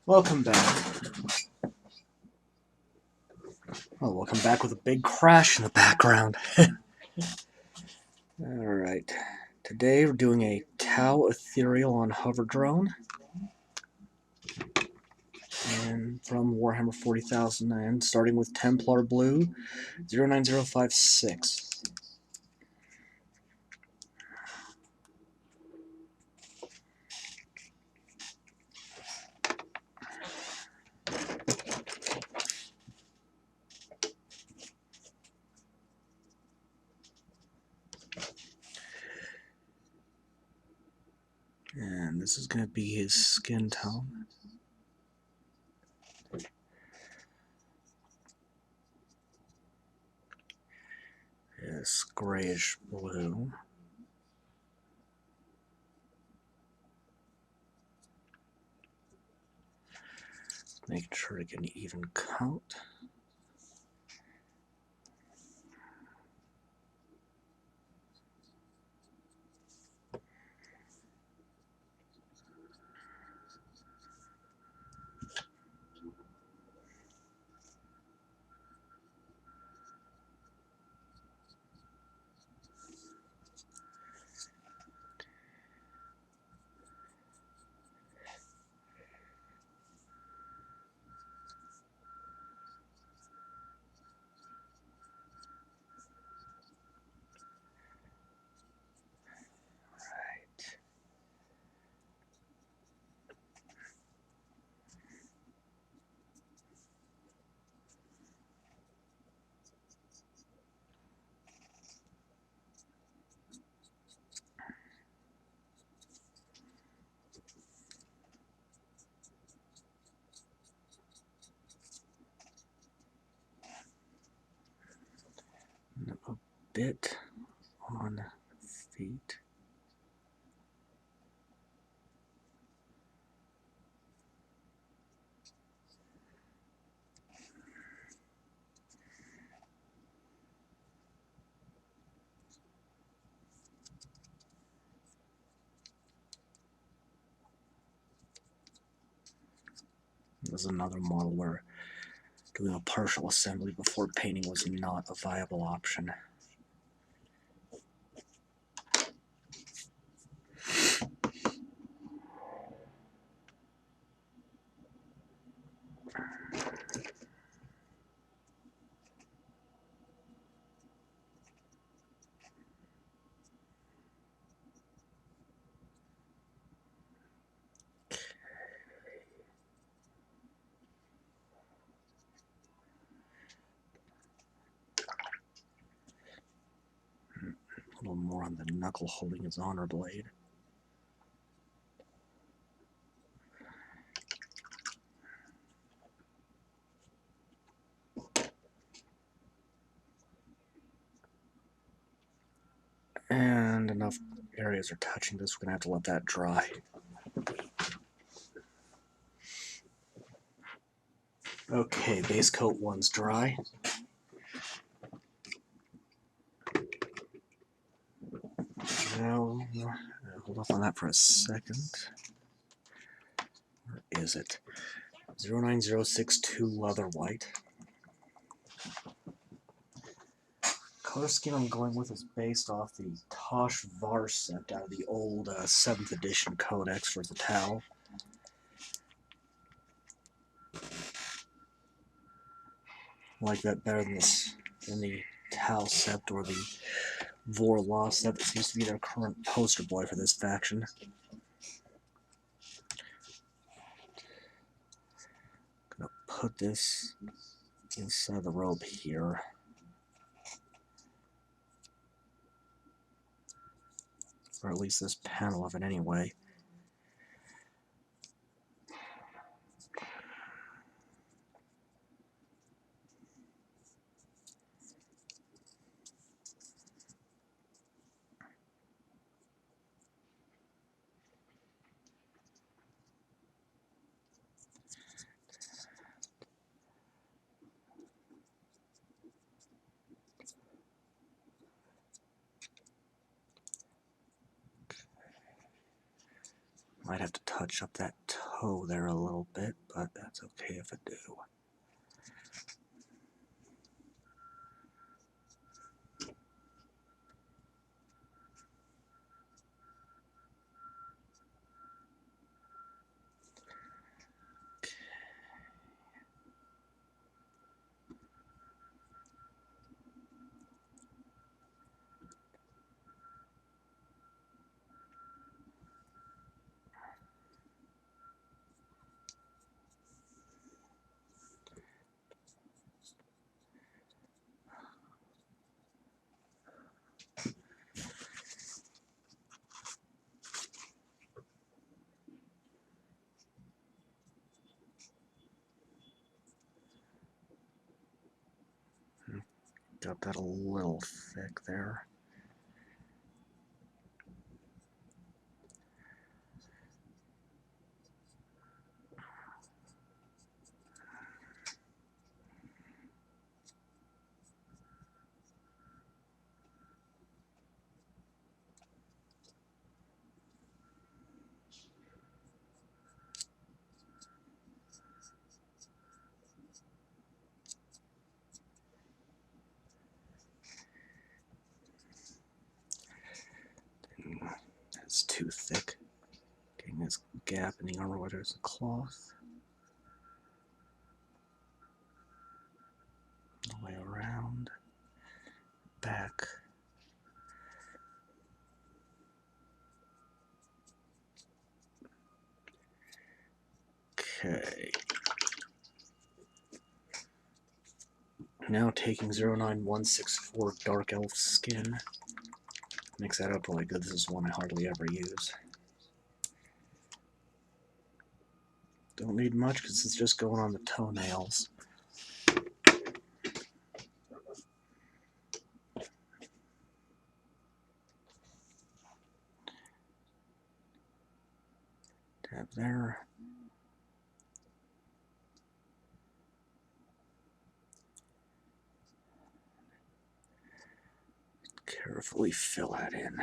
Welcome back. Oh, welcome back with a big crash in the background. Alright. Today we're doing a Tau Ethereal on hover drone. And from Warhammer 40,000 and starting with Templar Blue 09056. And this is going to be his skin tone. This grayish blue. Making sure to get an even count. A bit on feet. This is another model where doing a partial assembly before painting was not a viable option. A little more on the knuckle holding his honor blade. And enough areas are touching this, we're going to have to let that dry. Okay, base coat 1's dry. Now, hold off on that for a second. Where is it? 09062 leather white. Color scheme I'm going with is based off the Tosh Varsept out of the old 7th edition codex for the Tau. I like that better than the Tau Sept or the Vorlaw Sept that seems to be their current poster boy for this faction. Gonna put this inside the robe here. Or at least this panel of it anyway. Might have to touch up that toe there a little bit, but that's okay if I do. Got that a little thick there. It's too thick. Getting this gap in the armor where there's a cloth. All the way around. Back. Okay. Now taking 09164 Dark Elf Skin. Mix that up really good. This is one I hardly ever use. Don't need much because it's just going on the toenails. Tap there. Carefully fill that in.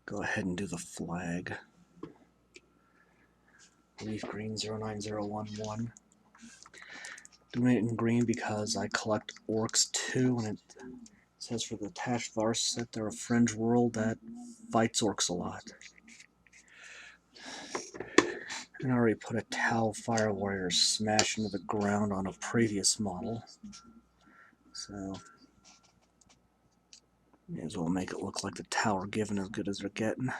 Go ahead and do the flag. Leaf green 09011. Doing it in green because I collect orcs too, and it says for the Tashvar set they're a fringe world that fights orcs a lot. And I already put a Tau Fire Warrior smash into the ground on a previous model. So, may as well make it look like the tower given as good as they're getting.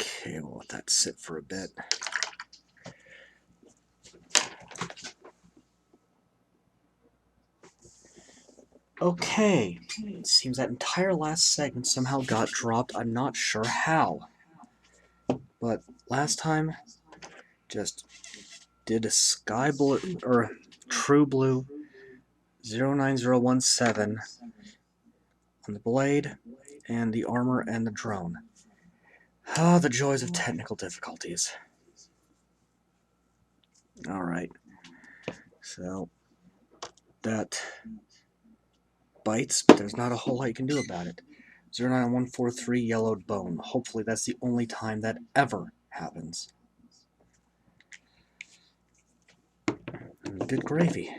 Okay, we'll let that sit for a bit. Okay, it seems that entire last segment somehow got dropped. I'm not sure how. But last time, just did a sky blue, or true blue 09017 on the blade, and the armor and the drone. Ah, the joys of technical difficulties. Alright, so that bites, but there's not a whole lot you can do about it. 09143 yellowed bone. Hopefully that's the only time that ever happens. Good gravy.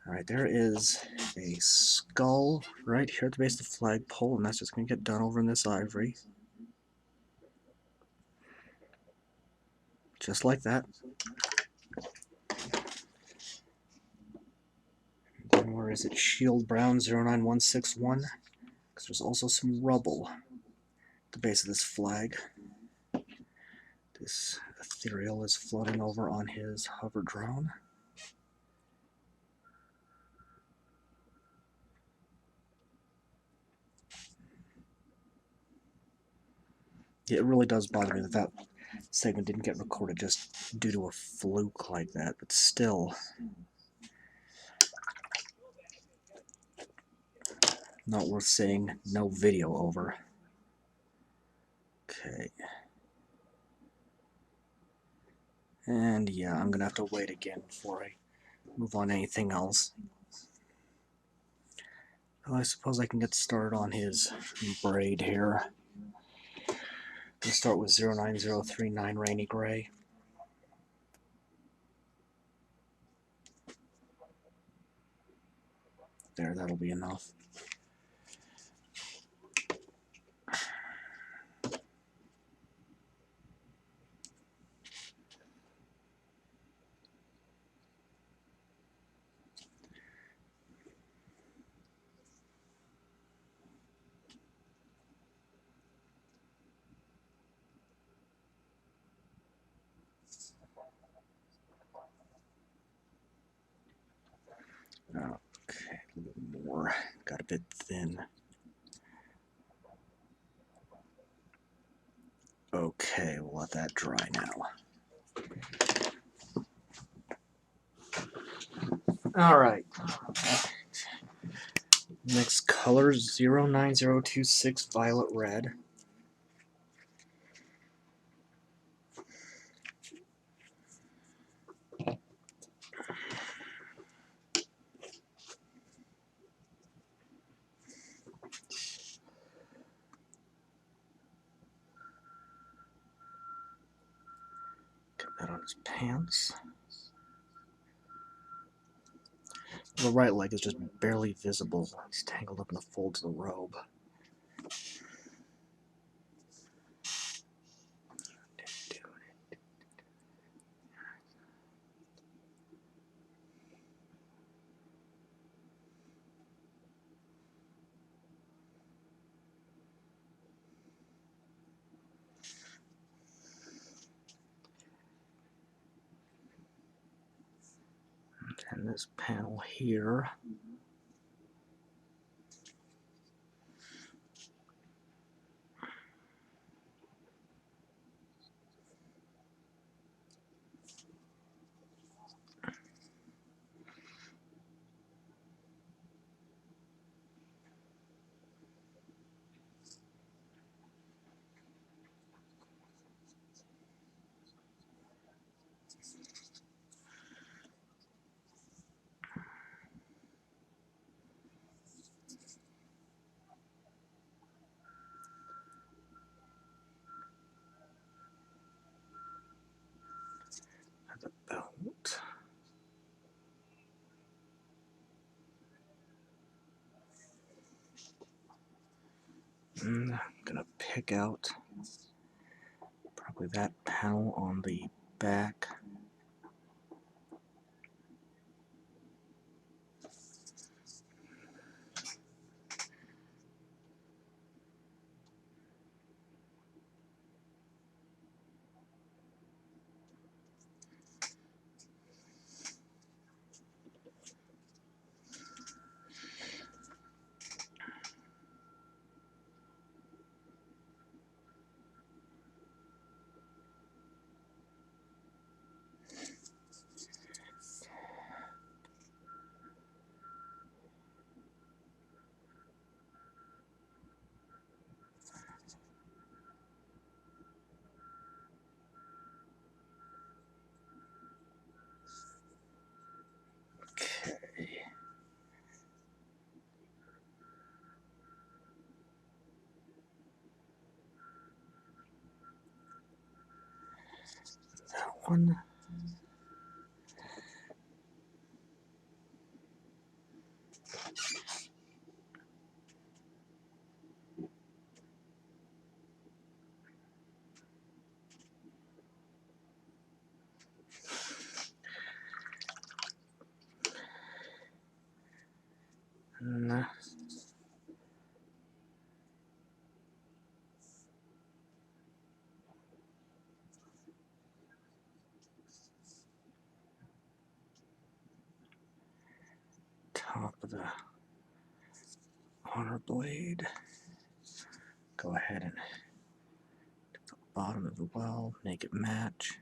Alright, there is a skull right here at the base of the flagpole, and that's just going to get done over in this ivory. Just like that. is it? Shield Brown 09161. Because there's also some rubble at the base of this flag. This Ethereal is floating over on his hover drone. Yeah, it really does bother me that that segment didn't get recorded just due to a fluke like that, but still, not worth saying no video over. Okay. And yeah, I'm gonna have to wait again before I move on to anything else. Well, I suppose I can get started on his braid here. We'll start with 09039 Rainy Gray. There, that'll be enough. Okay, a little bit more. Got a bit thin. Okay, we'll let that dry now. Alright. Next color 09026 Violet Red. Get that on his pants. The right leg is just barely visible. He's tangled up in the folds of the robe. And this panel here. The belt. And I'm gonna pick out probably that panel on the back. Okay. That one. Nah. Top of the honor blade. Go ahead and take the bottom of the well, make it match.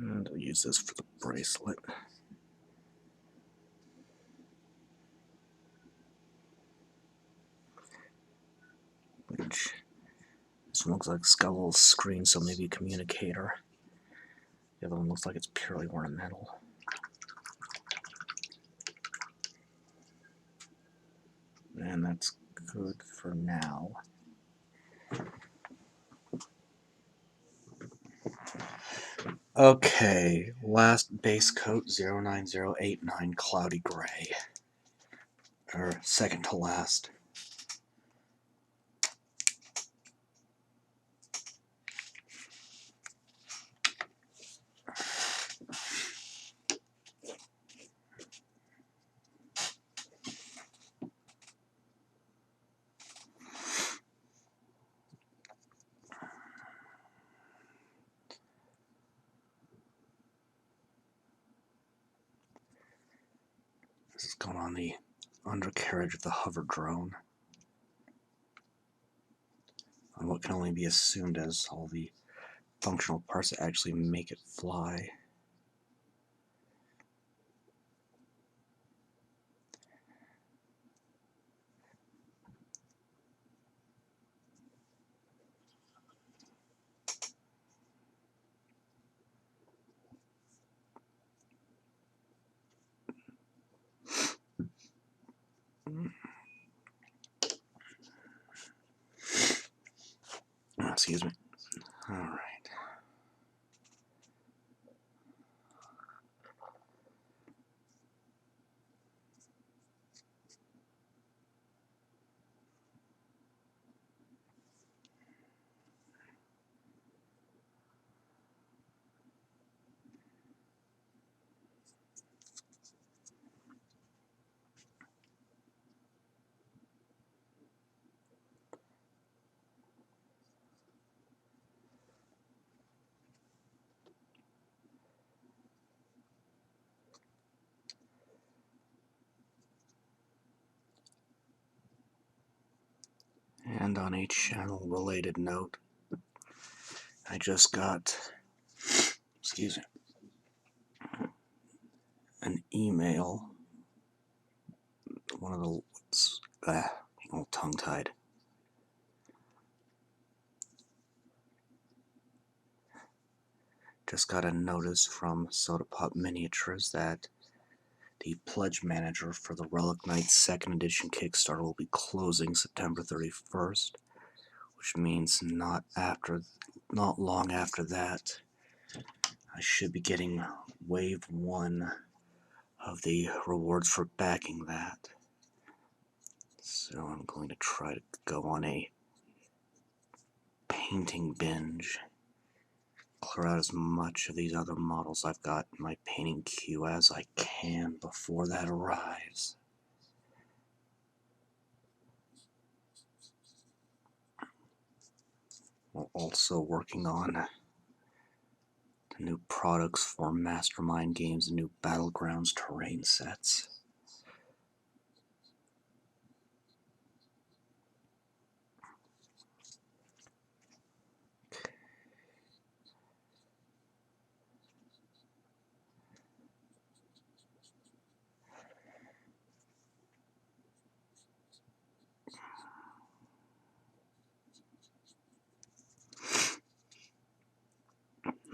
And I'll use this for the bracelet. Which, this one looks like it's got a little screen, so maybe a communicator. The other one looks like it's purely ornamental. And that's good for now. Okay, last base coat 09089 Cloudy Gray. Or second to last. This is going on the undercarriage of the hover drone. On what can only be assumed as all the functional parts that actually make it fly. Excuse me. All right. And on a channel related note, I just got, excuse me, an email. One of the, all tongue-tied. Just got a notice from Soda Pop Miniatures that the pledge manager for the Relic Knights 2nd edition Kickstarter will be closing September 31st, which means not long after that, I should be getting wave 1 of the rewards for backing that. So I'm going to try to go on a painting binge, clear out as much of these other models I've got in my painting queue as I can before that arrives. We're also working on the new products for Mastermind Games and new Battlegrounds terrain sets.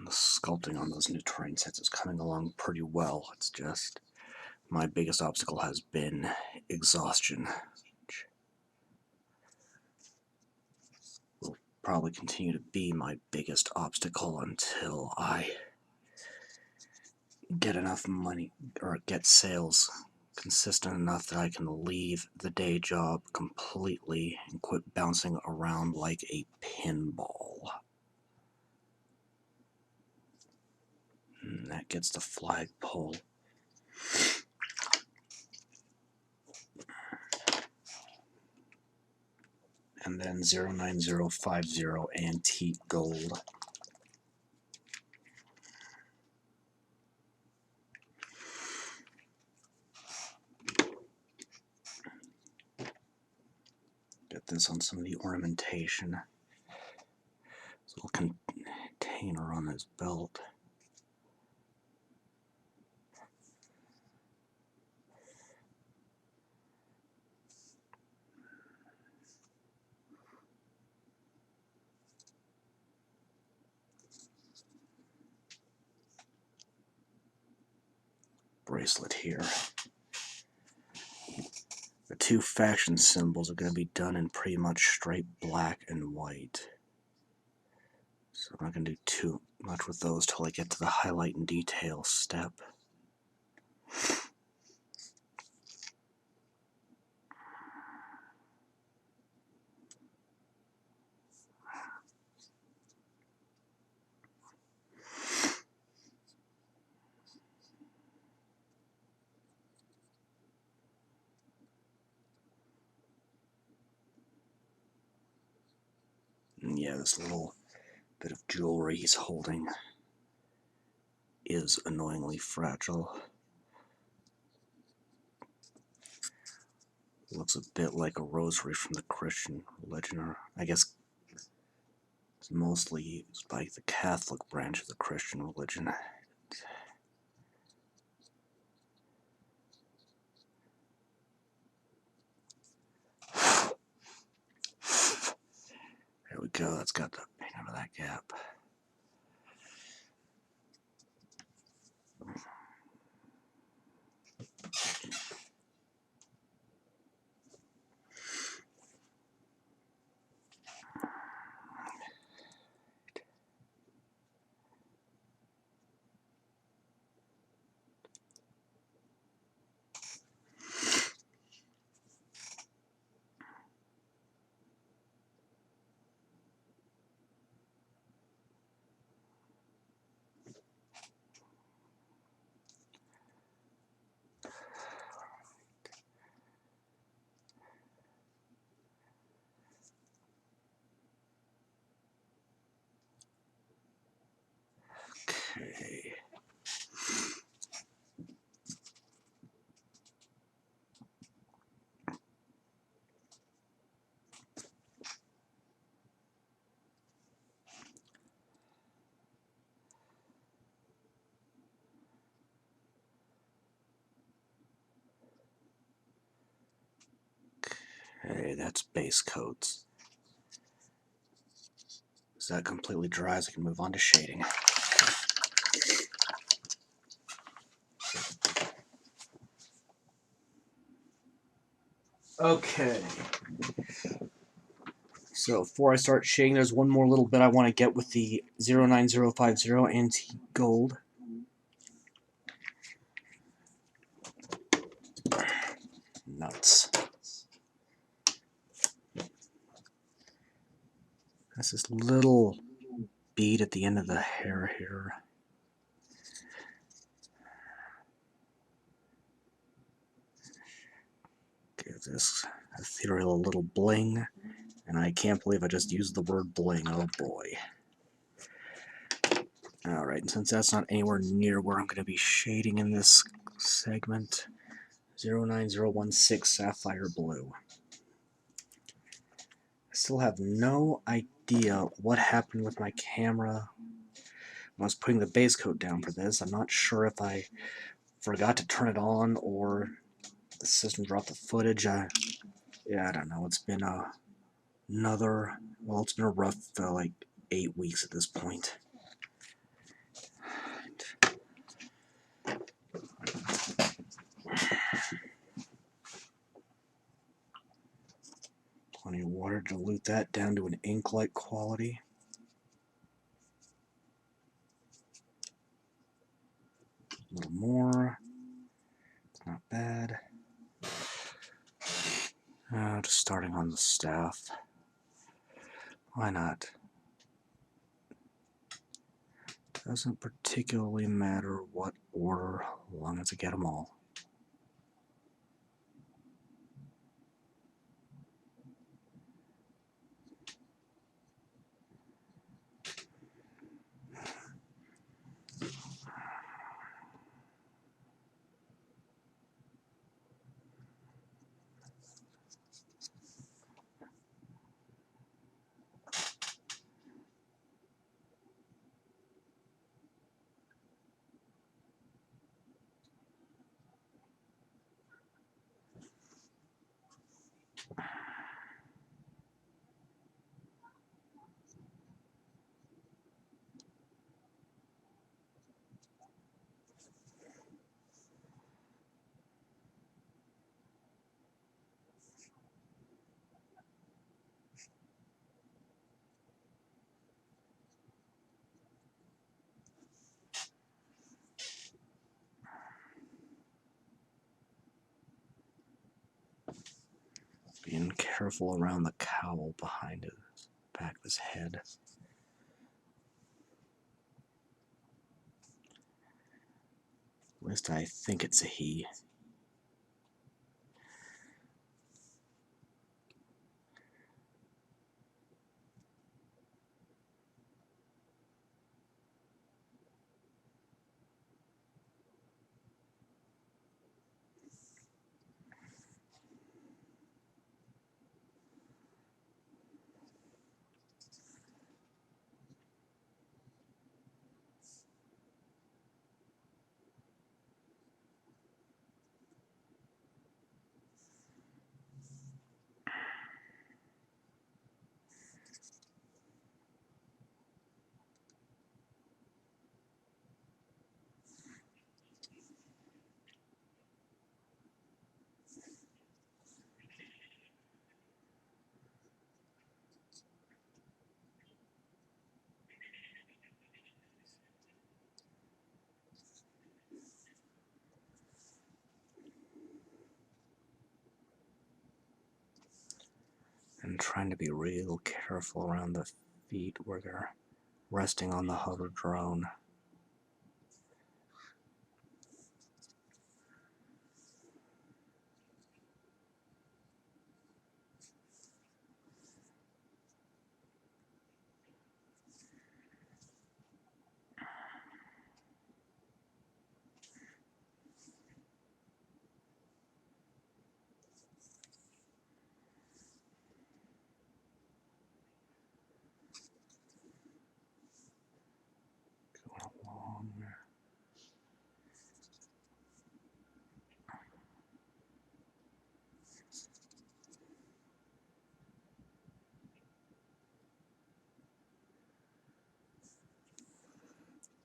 The sculpting on those new terrain sets is coming along pretty well. It's just my biggest obstacle has been exhaustion, which will probably continue to be my biggest obstacle until I get enough money or get sales consistent enough that I can leave the day job completely and quit bouncing around like a pinball. And that gets the flagpole. And then 09050 antique gold. Get this on some of the ornamentation. This little container on his belt. Bracelet here. The two faction symbols are going to be done in pretty much straight black and white. So I'm not going to do too much with those till I get to the highlight and detail step. And yeah, this little bit of jewelry he's holding is annoyingly fragile. Looks a bit like a rosary from the Christian religion, or I guess it's mostly used by the Catholic branch of the Christian religion. There we go, that's got the paint out of that gap. Okay. Okay, that's base coats. As that completely dries, I can move on to shading. Okay. So before I start shading, there's one more little bit I want to get with the 09050 antique gold. Nuts. That's this little bead at the end of the hair here. Give this ethereal a little bling. And I can't believe I just used the word bling. Oh boy. Alright, and since that's not anywhere near where I'm going to be shading in this segment, 09016 Sapphire Blue. I still have no idea what happened with my camera when I was putting the base coat down for this. I'm not sure if I forgot to turn it on or the system dropped the footage. Yeah, I don't know. It's been it's been a rough like 8 weeks at this point. Plenty of water to dilute that down to an ink-like quality. A little more. It's not bad. starting on the staff. Why not? Doesn't particularly matter what order, as long as I get them all. Being careful around the cowl behind his back of his head. At least I think it's a he. And trying to be real careful around the feet where they're resting on the hover drone. Going along there.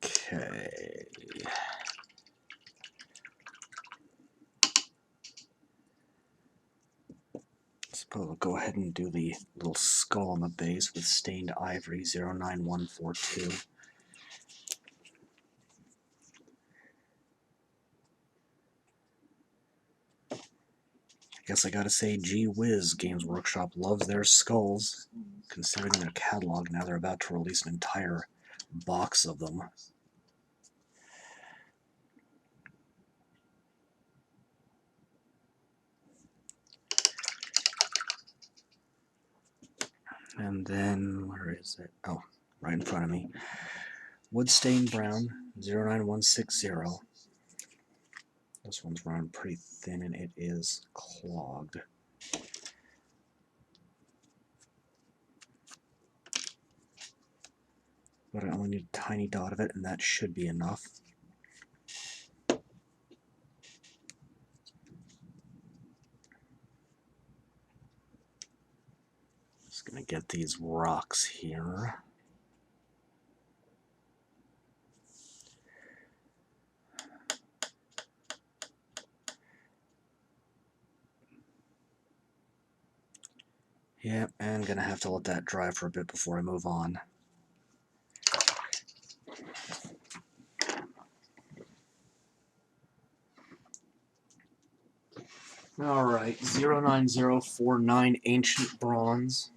Okay. Suppose we'll go ahead and do the little skull on the base with stained ivory 09142. I guess I gotta say, gee whiz, Games Workshop loves their skulls. Considering their catalog, now they're about to release an entire box of them. And then, where is it? Oh, right in front of me. Woodstain Brown 09160. This one's running pretty thin and it is clogged. But I only need a tiny dot of it, and that should be enough. Just gonna get these rocks here. Yep, and gonna have to let that dry for a bit before I move on. Alright, 09049 Ancient Bronze.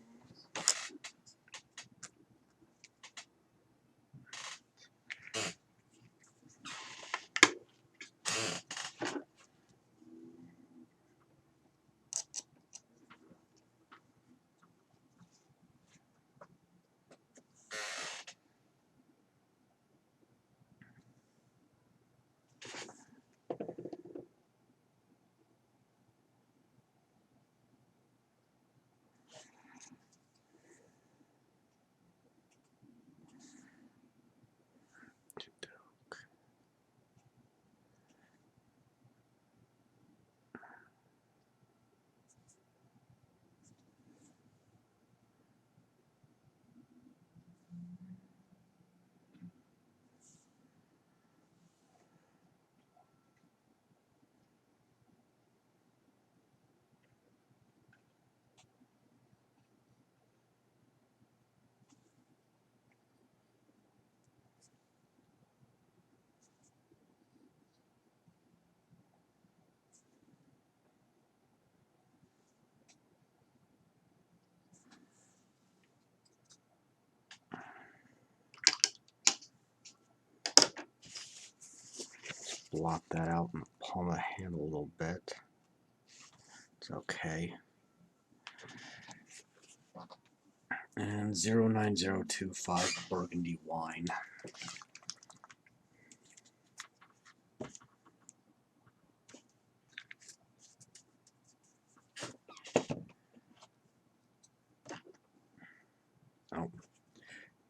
Blot that out in the palm of the hand a little bit. It's okay. And 09025 Burgundy Wine. Oh,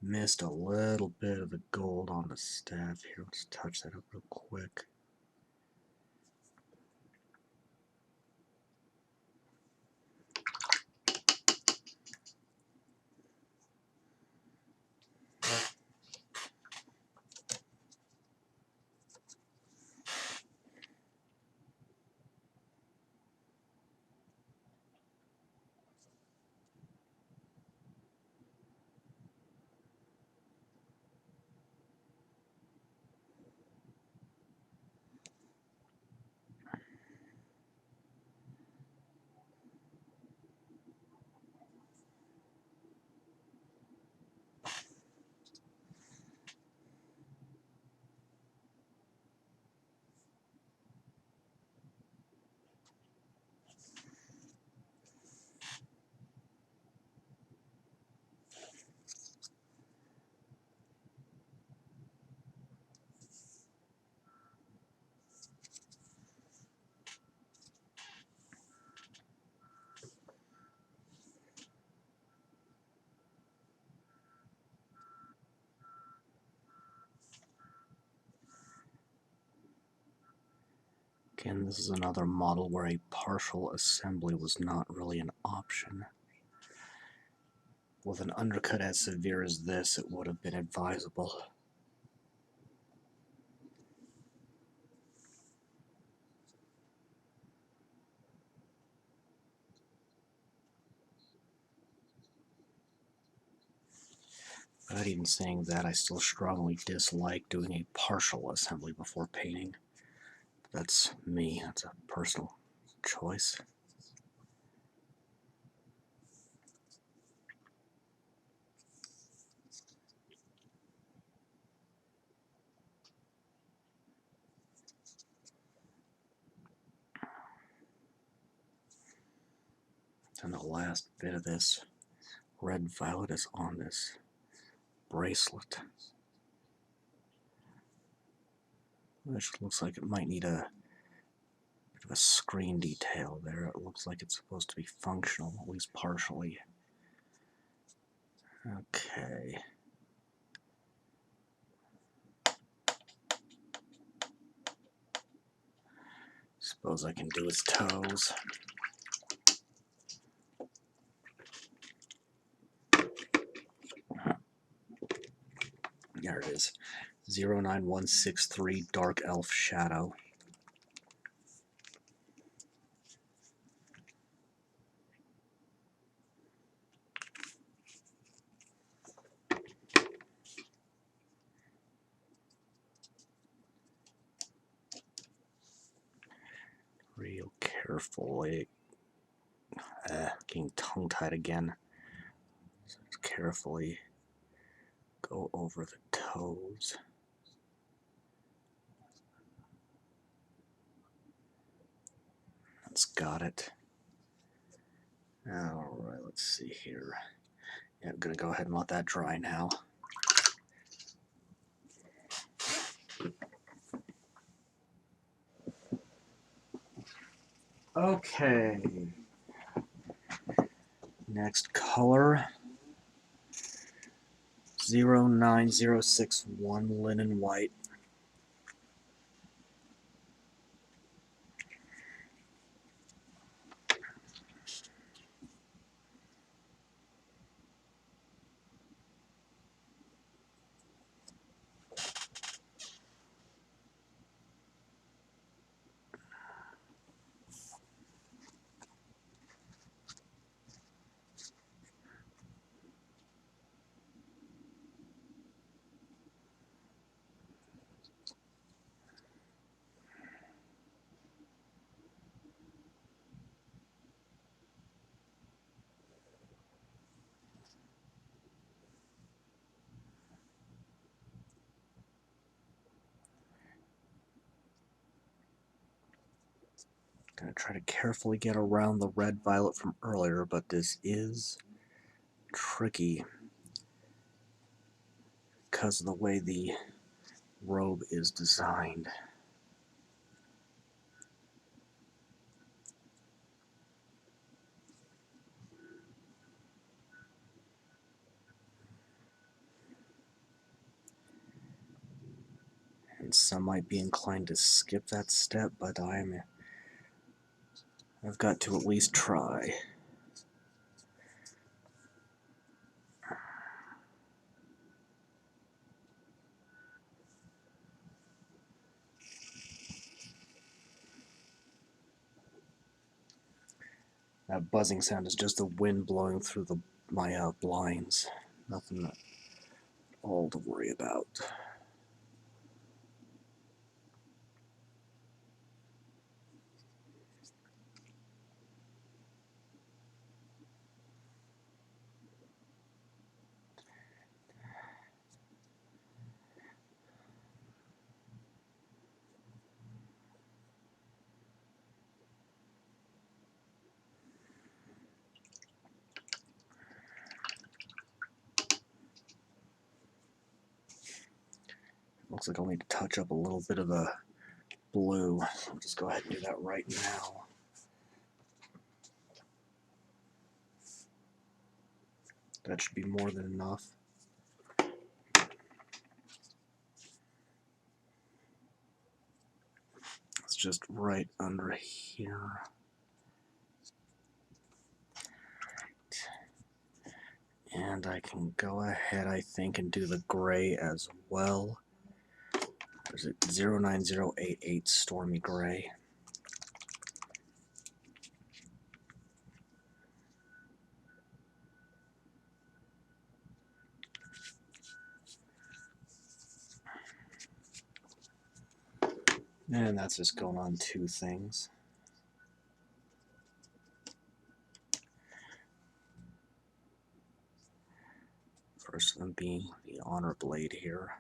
missed a little bit of the gold on the staff here. Let's touch that up real quick. Again, this is another model where a partial assembly was not really an option. With an undercut as severe as this, it would have been advisable. But even saying that, I still strongly dislike doing a partial assembly before painting. That's me. That's a personal choice. And the last bit of this red violet is on this bracelet, which looks like it might need a bit of a screen detail there. It looks like it's supposed to be functional, at least partially. Okay. Suppose I can do his toes. There it is. 09163 Dark Elf Shadow. Real careful carefully. Getting tongue-tied again. So just carefully go over the toes. That's got it. Alright, let's see here. Yeah, I'm gonna go ahead and let that dry now. Okay. Next color. 09061 linen white. Gonna try to carefully get around the red violet from earlier, but this is tricky because of the way the robe is designed. And some might be inclined to skip that step, but I've got to at least try. That buzzing sound is just the wind blowing through my blinds. Nothing at all to worry about. Looks like I'll need to touch up a little bit of the blue. So I'll just go ahead and do that right now. That should be more than enough. It's just right under here. And I can go ahead, I think, and do the gray as well. There's a 09088 Stormy Gray. And that's just going on two things. First of them being the honor blade here.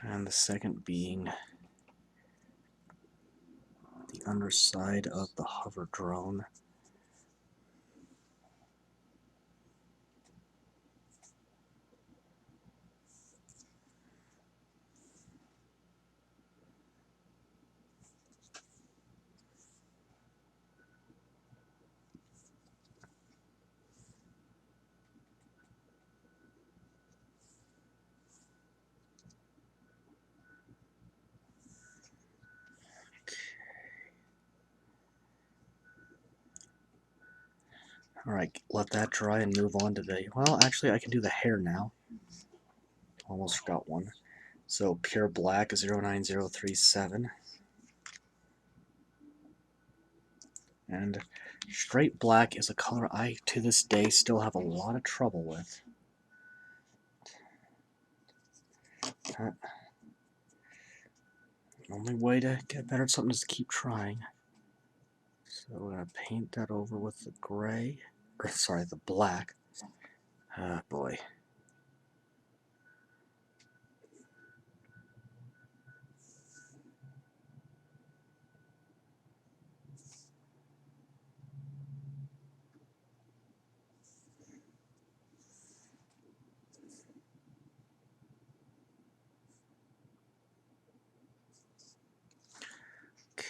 And the second being the underside of the hover drone. Alright, let that dry and move on to the... Well, actually, I can do the hair now. Almost forgot one. So pure black is 09037. And straight black is a color I, to this day, still have a lot of trouble with. The only way to get better at something is to keep trying. So we're going to paint that over with the gray, or sorry, the black. Ah, boy.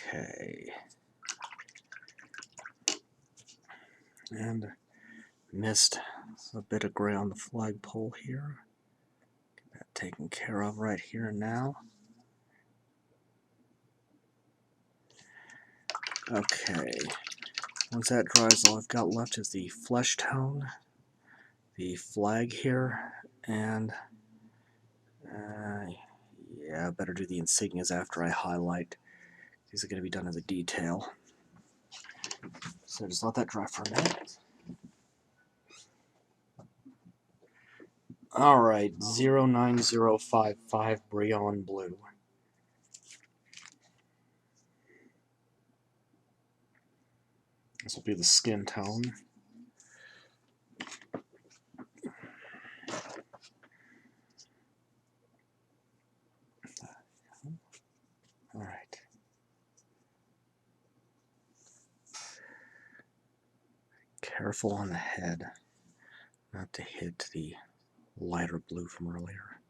Okay. And missed a bit of gray on the flagpole here. Get that taken care of right here and now. Okay. Once that dries, all I've got left is the flesh tone, the flag here, and yeah, better do the insignias after I highlight. These are going to be done as a detail. So just let that dry for a minute. Alright, 09055 Breonne blue. This will be the skin tone. Alright. Careful on the head, not to hit the lighter blue from earlier.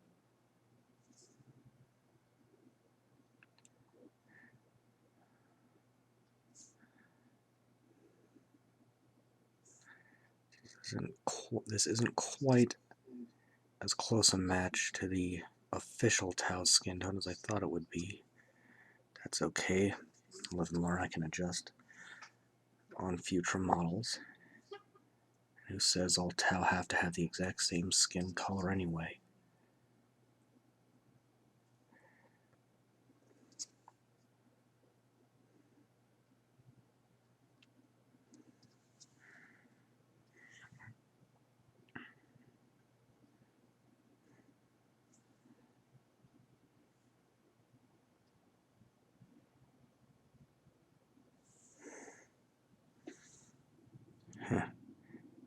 This isn't quite as close a match to the official Tau skin tone as I thought it would be. That's okay. Live and learn. I can adjust on future models. Who says all Tau have to have the exact same skin color anyway?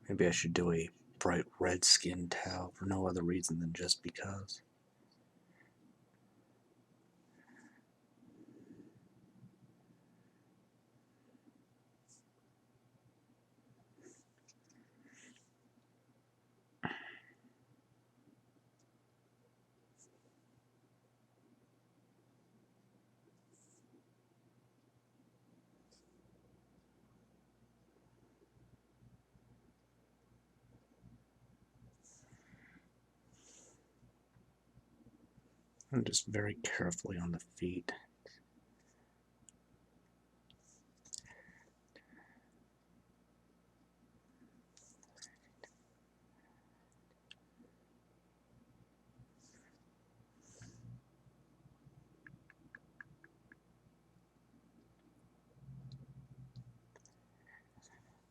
Maybe I should do a bright red skin Tau for no other reason than just because. And just very carefully on the feet.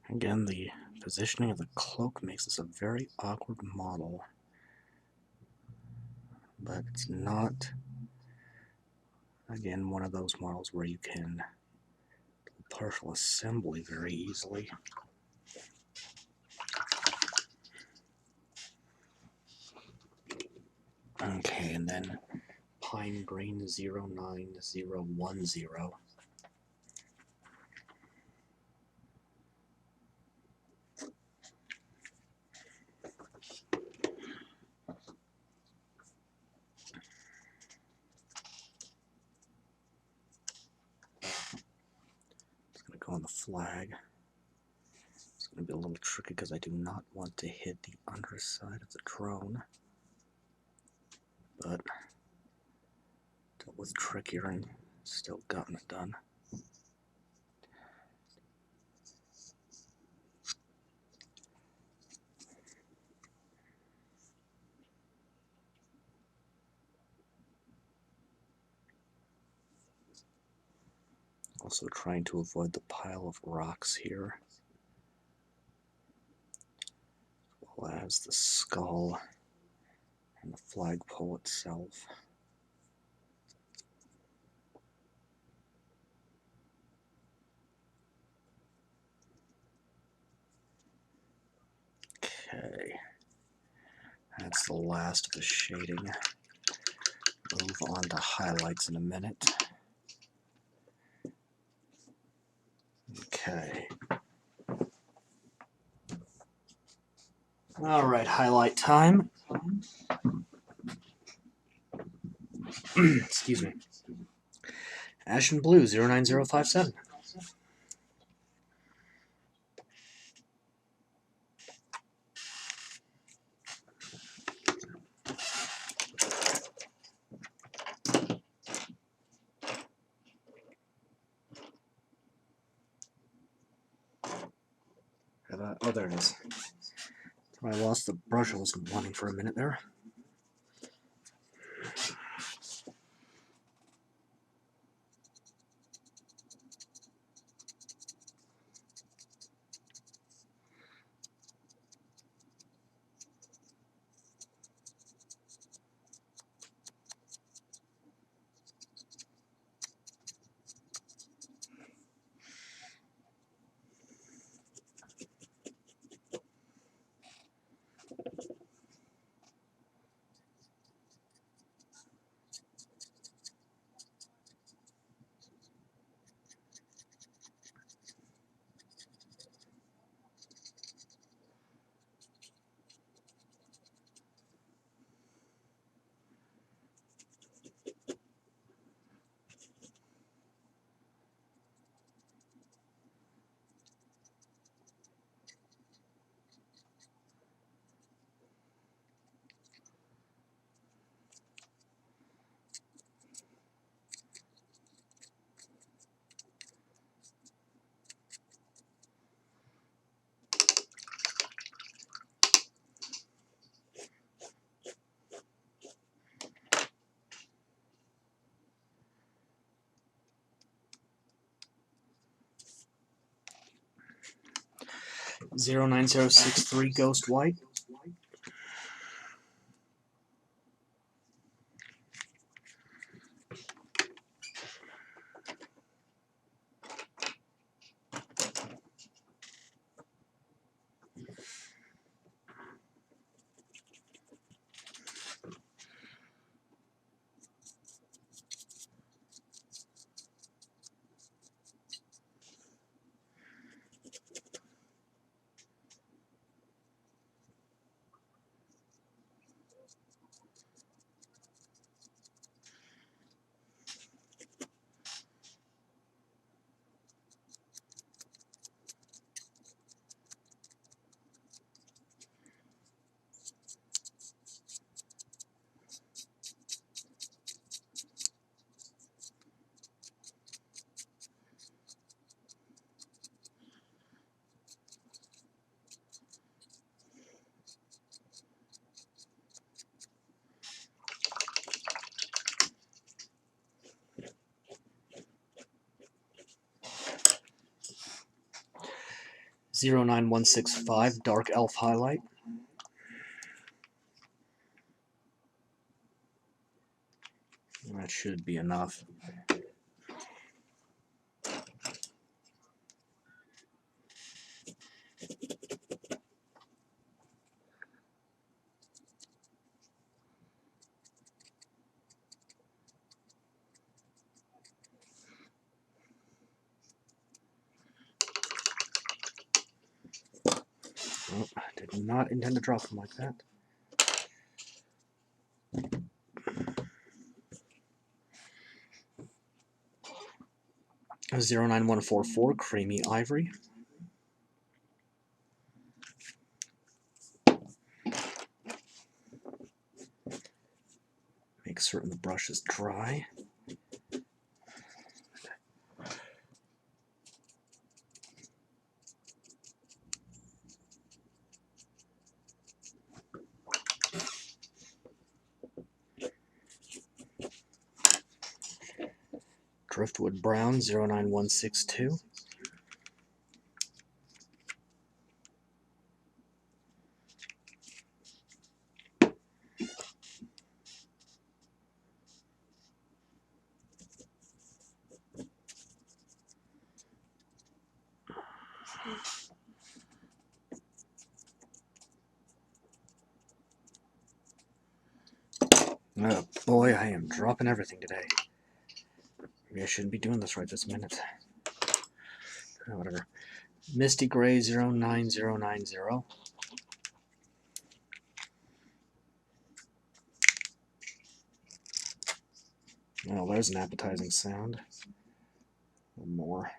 Again, the positioning of the cloak makes this a very awkward model, but it's not, again, one of those models where you can do partial assembly very easily. Okay, and then Pine Green 09010. It's going to go on the flag. It's going to be a little tricky because I do not want to hit the underside of the drone, but dealt with trickier and still gotten it done. Also trying to avoid the pile of rocks here, as well as the skull and the flagpole itself. Okay, that's the last of the shading. Move on to highlights in a minute. Okay. All right, highlight time. Excuse me. Ashen Blue 09057. Oh, there it is. I lost the brush I was wanting for a minute there. Zero 9063 Ghost White. Zero 9165 Dark Elf Highlight. That should be enough. Oh, I did not intend to drop them like that. Zero 9144 Creamy Ivory. Make certain the brush is dry. Driftwood Brown 09162. Oh boy, I am dropping everything today. Maybe I shouldn't be doing this right this minute. Oh, whatever. Misty Gray 09090. Oh, there's an appetizing sound. One more.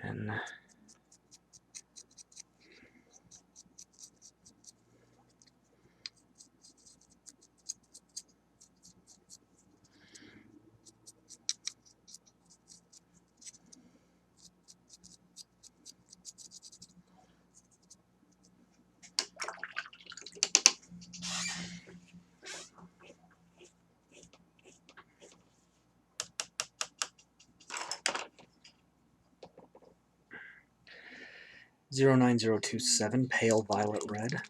And Zero 09027, Pale Violet Red.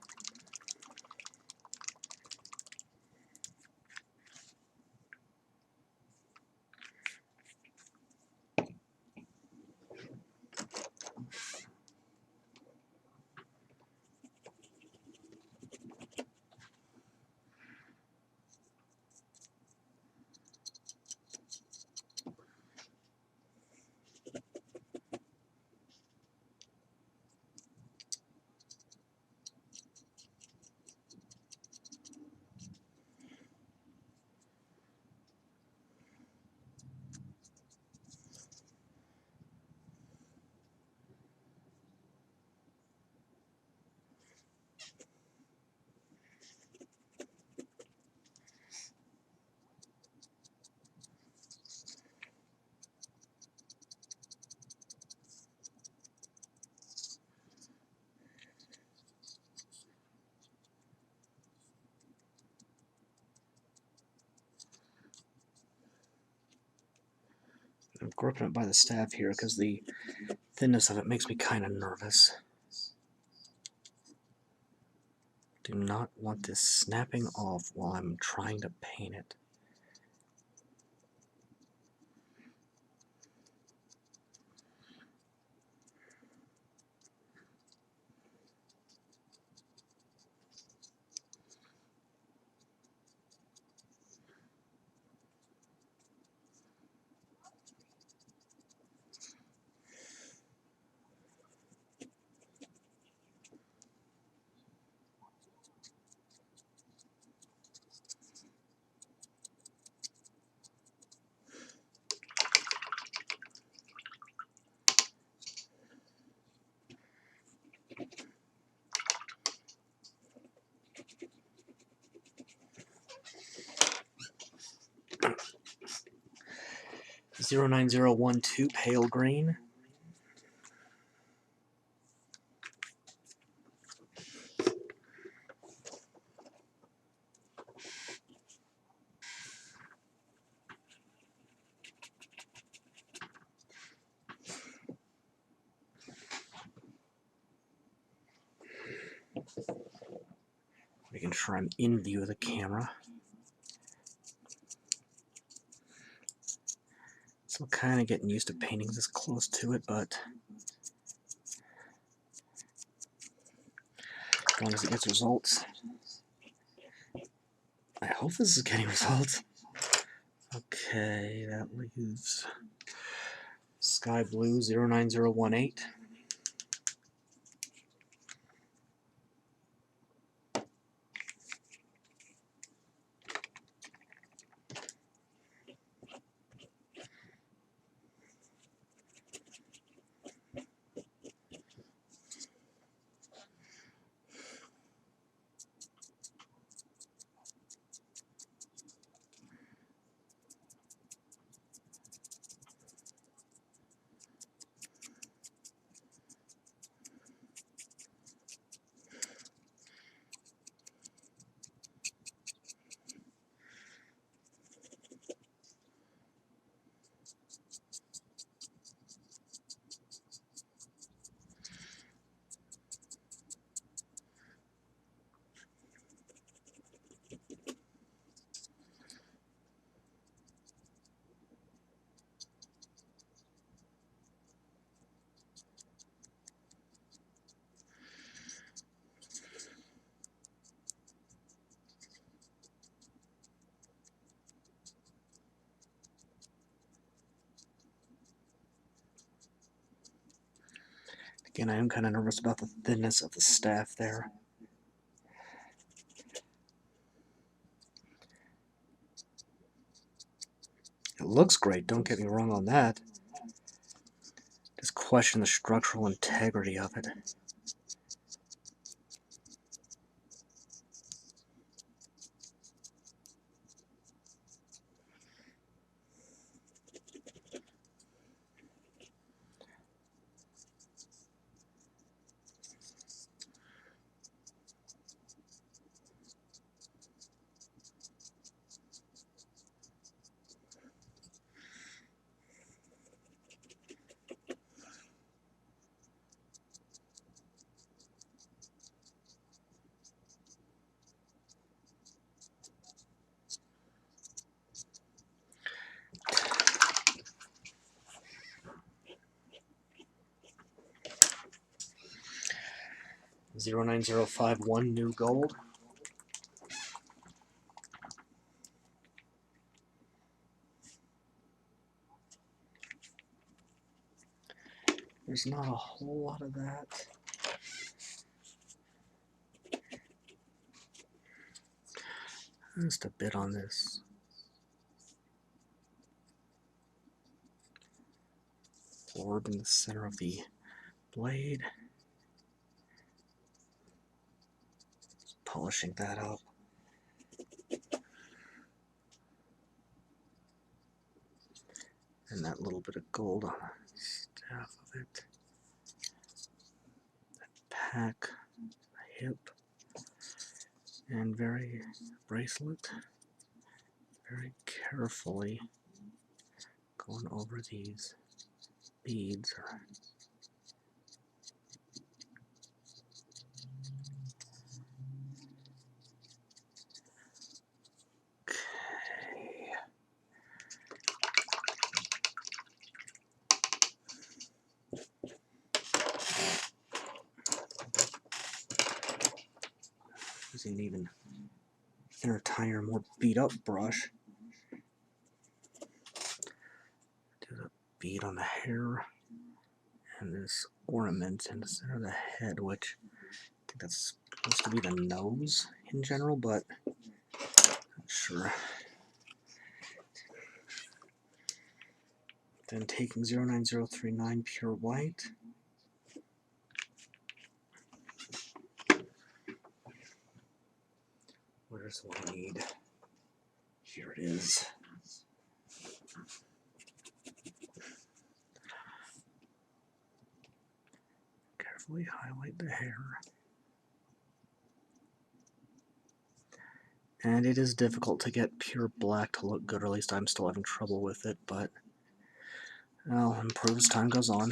I'm gripping it by the staff here because the thinness of it makes me kind of nervous. Do not want this snapping off while I'm trying to paint it. Zero 09012, Pale Green. Making sure I'm in view of the camera. So I'm kind of getting used to painting this close to it, but as long as it gets results. I hope this is getting results. Okay, that leaves Sky Blue 09018. Again, I am kind of nervous about the thinness of the staff there. It looks great, don't get me wrong on that. Just question the structural integrity of it. $0.9051 new gold. There's not a whole lot of that. Just a bit on this. Orb in the center of the blade. Just polishing that up. And that little bit of gold on the staff of it. That pack, the hip, and bracelet. Very carefully going over these beads. Using an even thinner, tinier, more beat up brush. Do the bead on the hair and this ornament in the center of the head, which I think that's supposed to be the nose in general, but not sure. Then taking 09039 pure white. Where's what I need? Here it is. Carefully highlight the hair. And it is difficult to get pure black to look good, or at least I'm still having trouble with it, but I'll improve as time goes on.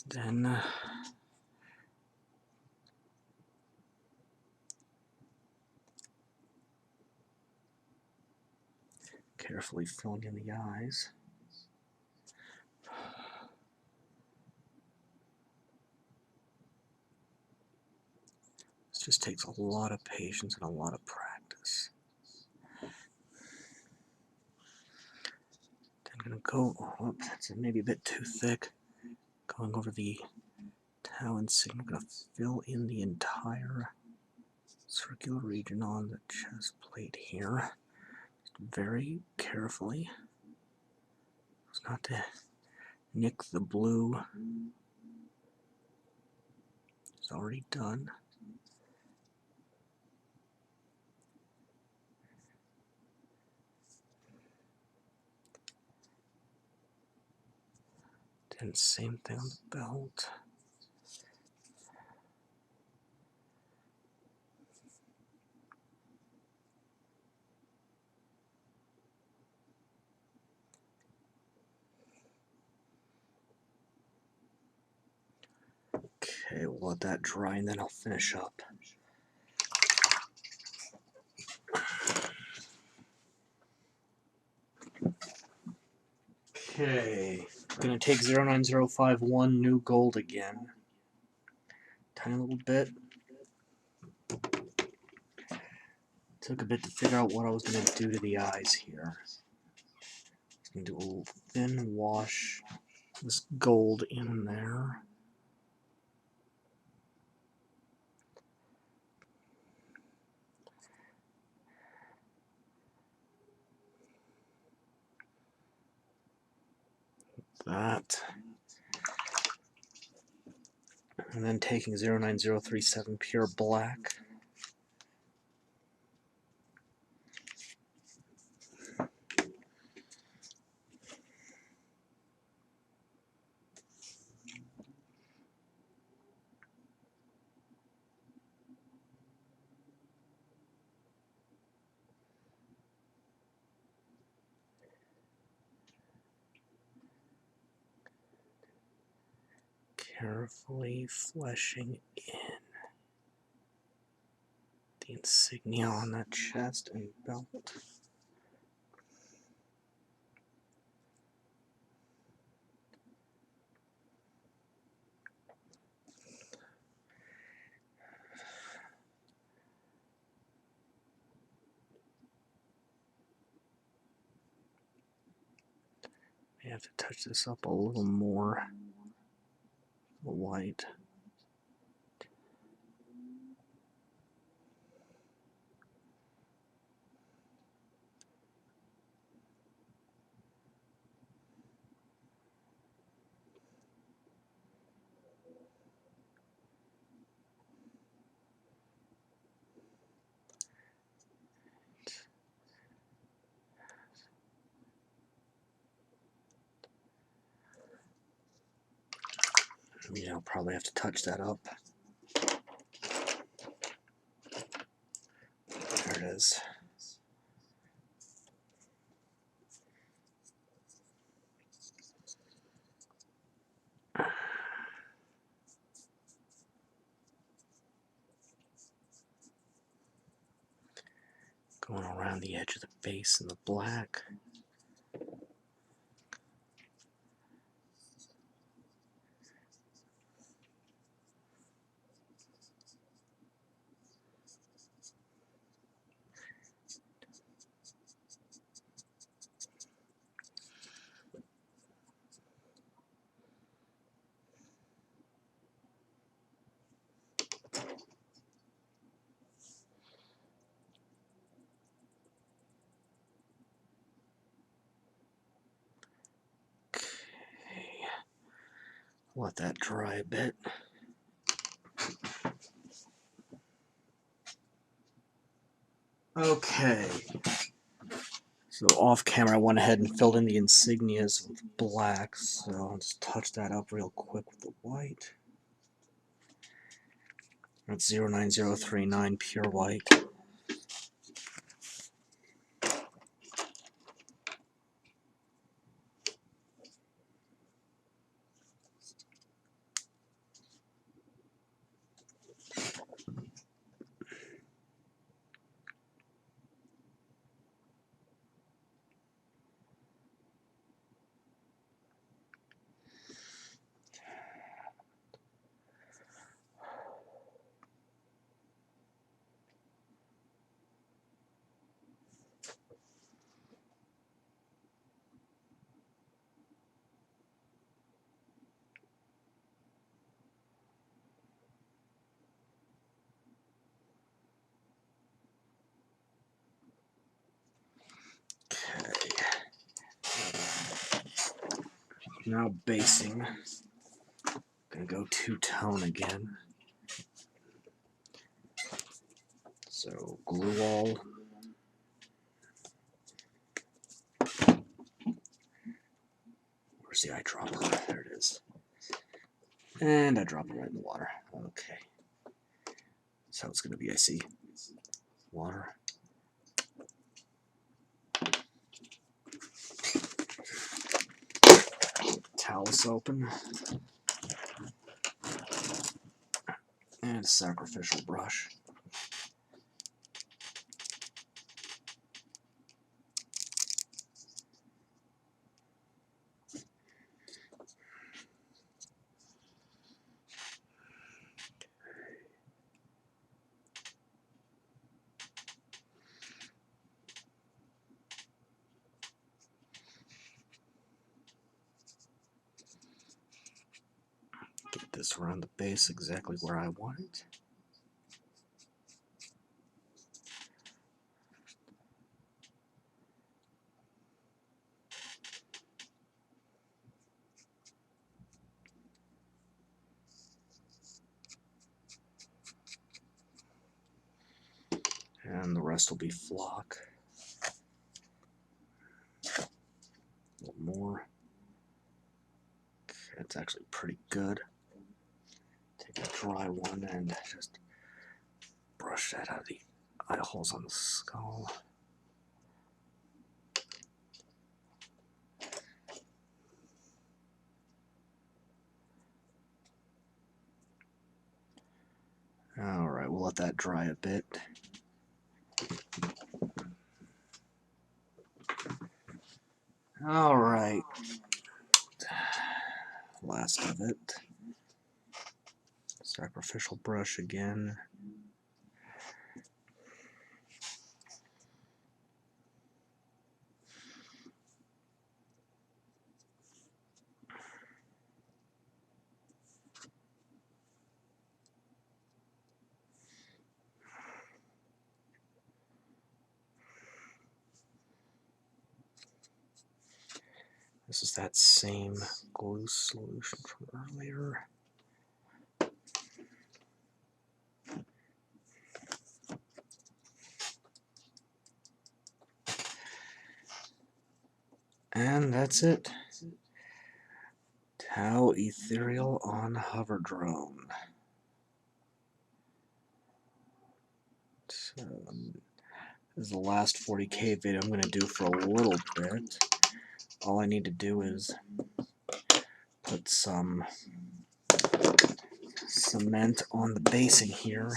Then carefully filling in the eyes. This just takes a lot of patience and a lot of practice. I'm going to go, oh, that's maybe a bit too thick. Going over the tau insignia, I'm going to fill in the entire circular region on the chest plate here. Just very carefully. It's not to nick the blue. It's already done. Then same thing on the belt. Okay, we'll let that dry and then I'll finish up. Okay, I'm gonna take 09051 new gold again. Tiny little bit. Took a bit to figure out what I was going to do to the eyes here. I was going to do a little thin wash this gold in there. That. And then taking 09037 pure black. Carefully fleshing in the insignia on that chest and belt. I have to touch this up a little more. The white. Yeah, I'll probably have to touch that up. There it is. Going around the edge of the face in the black. Let that dry a bit. Okay. So off camera I went ahead and filled in the insignias with black, so I'll just touch that up real quick with the white. That's 09039 pure white. Now basing, gonna go two-tone again. So glue all. Where's the eyedropper? There it is. And I drop it right in the water. Okay. That's how it's gonna be, I see. Water. Talus open. And a sacrificial brush. this around the base exactly where I want it. And the rest will be flock. A little more. Okay, it's actually pretty good. Take a dry one and just brush that out of the eye holes on the skull. Alright, we'll let that dry a bit. Alright. Last of it. Sacrificial brush again. This is that same glue solution from earlier. And that's it. Tau Ethereal on Hover Drone. So, this is the last 40K video I'm going to do for a little bit. All I need to do is put some cement on the basing here,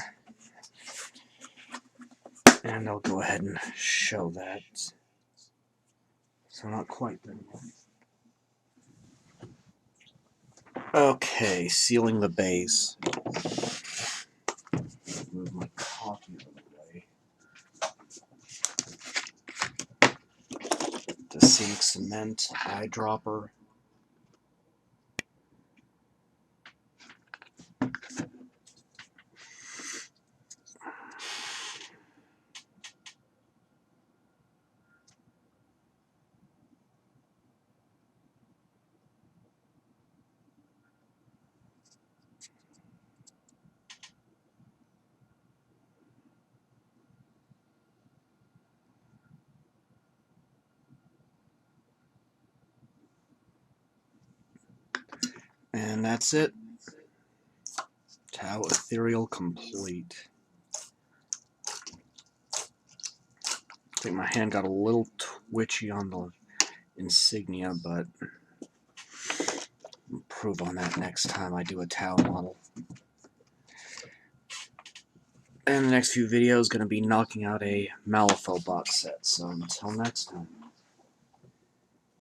and I'll go ahead and show that. So not quite done yet. Okay, sealing the base. Move my coffee out of the way. The sink cement eyedropper. And that's it. Tau Ethereal complete. I think my hand got a little twitchy on the insignia, but I'll improve on that next time I do a Tau model. And the next few videos going to be knocking out a Malifaux box set. So until next time.